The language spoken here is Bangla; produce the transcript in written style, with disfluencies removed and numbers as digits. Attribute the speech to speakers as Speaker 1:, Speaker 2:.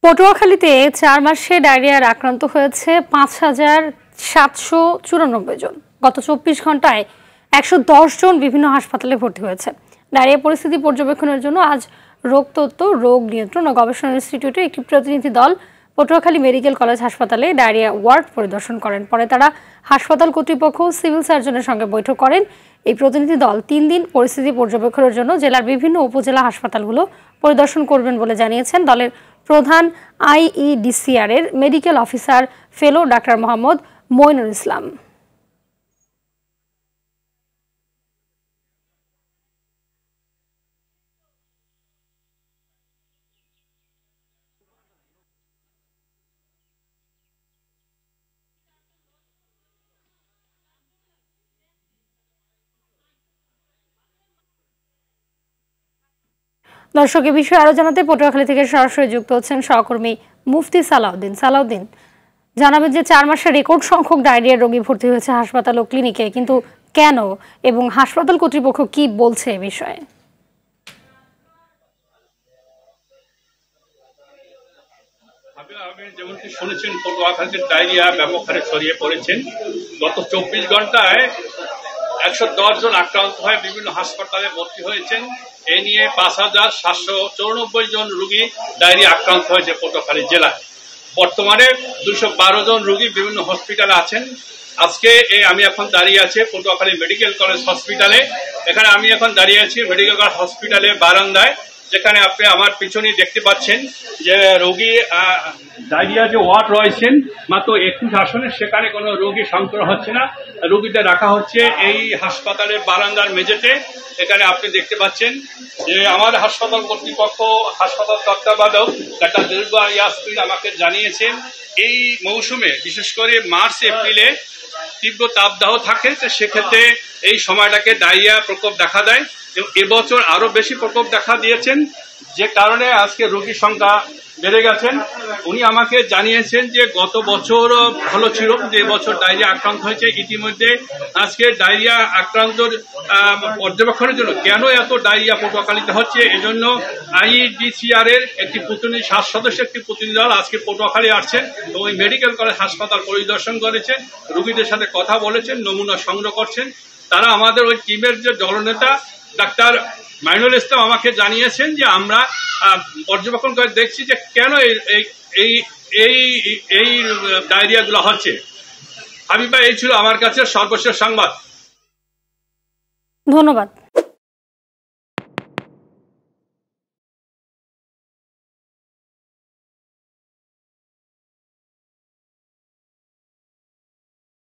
Speaker 1: পটুয়াখালীতে ৪ মাসে ডায়রিয়ার আক্রান্ত হয়েছে ৫,৭৯৪ জন। গত ২৪ ঘন্টায় ১১০ জন বিভিন্ন হাসপাতালে ভর্তি হয়েছে। ডায়রিয়া পরিস্থিতি পর্যবেক্ষণের জন্য আজ রোগতত্ত্ব, রোগ নিয়ন্ত্রণ ও গবেষণা ইনস্টিটিউটের একটি প্রতিনিধি দল পটুয়াখালী মেডিকেল কলেজ হাসপাতালে ডায়রিয়া ওয়ার্ড পরিদর্শন করেন। পরে তারা হাসপাতাল কর্তৃপক্ষ, সিভিল সার্জনের সঙ্গে বৈঠক করেন। এই প্রতিনিধি দল ৩ দিন পরিস্থিতি পর্যবেক্ষণের জন্য জেলার বিভিন্ন উপজেলা হাসপাতালগুলো পরিদর্শন করবেন বলে জানিয়েছেন দলের প্রধান IEDCR এর মেডিকেল অফিসার ফেলো ডাক্তার মোহাম্মদ মইনুল ইসলাম। দর্শক, এ বিষয়ে আরো জানাতে পটুয়াখালী থেকে সরাসরি যুক্ত হচ্ছেন সহকর্মী মুফতি সালাউদ্দিন। সালাউদ্দিন, জানাবেন যে ৪ মাসে রেকর্ড সংখ্যক ডায়রিয়ার রোগী ভর্তি হয়েছে হাসপাতাল ও ক্লিনিকে, কিন্তু কেন এবং হাসপাতাল কর্তৃপক্ষ কি বলছে এ বিষয়ে?
Speaker 2: যেমনটি শুনেছেন, পটুয়াখালীতে ডায়রিয়া ব্যাপক হারে ছড়িয়ে পড়েছেন। গত ২৪ ঘন্টায় ১১০ জন আক্রান্ত হয়ে বিভিন্ন হাসপাতালে ভর্তি হয়েছেন। এ নিয়ে ৫,৭৯৪ জন রোগী ডায়রিয়া আক্রান্ত হয়েছে পটুয়াখালী জেলায়। বর্তমানে ২১২ জন রোগী বিভিন্ন হসপিটালে আছেন। আজকে আমি এখন দাঁড়িয়ে আছি পটুয়াখালী মেডিকেল কলেজ হসপিটালে। এখানে আমি এখন দাঁড়িয়ে আছি মেডিকেল কলেজ হসপিটালের বারান্দায়, যেখানে আপনি আমার পিছনে দেখতে পাচ্ছেন যে রোগী ডায়রিয়া যে ওয়ার্ড রয়েছেন মাত্র ২১ আসনে, সেখানে কোনো রোগী সংক্রমণ হচ্ছে না। রোগীদের রাখা হচ্ছে এই হাসপাতালের বারান্দার মেঝেতে। এখানে আপনি দেখতে পাচ্ছেন যে আমার হাসপাতাল কর্তৃপক্ষ, হাসপাতাল তত্ত্বাবধায়ক ডাক্তার দিলরুবা ইয়াসমিন আমাকে জানিয়েছেন এই মৌসুমে, বিশেষ করে মার্চ এপ্রিলে তীব্র তাপদাহ থাকে, তো সেক্ষেত্রে এই সময়টাকে ডায়রিয়া প্রকোপ দেখা দেয় এবং এবছর আরো বেশি প্রকোপ দেখা দিয়েছেন, যে কারণে আজকে রোগীর সংখ্যা বেড়ে গেছেন। উনি আমাকে জানিয়েছেন যে গত বছর ভালো ছিল, যে বছর ডায়রিয়া আক্রান্ত হয়েছে। ইতিমধ্যে আজকে ডায়রিয়া আক্রান্তর পর্যবেক্ষণের জন্য কেন এত ডায়রিয়া পটুয়াখালীতে হচ্ছে, এজন্য IEDCR এর একটি প্রতিনিধি ৭ সদস্যের একটি প্রতিনিধি দল আজকে পটুয়াখালী আসছেন এবং ওই মেডিকেল কলেজ হাসপাতাল পরিদর্শন করেছেন, রোগীদের সাথে কথা বলেছেন, নমুনা সংগ্রহ করছেন। তারা আমাদের ওই টিমের যে দলনেতা ডাক্তার মইনুল ইসলাম আমাকে জানিয়েছেন যে আমরা পর্যবেক্ষণ করে দেখছি যে কেন এই ডায়রিয়াগুলো হচ্ছে। হাবিবা, এই ছিল আমার কাছে সর্বশেষ সংবাদ।
Speaker 1: ধন্যবাদ।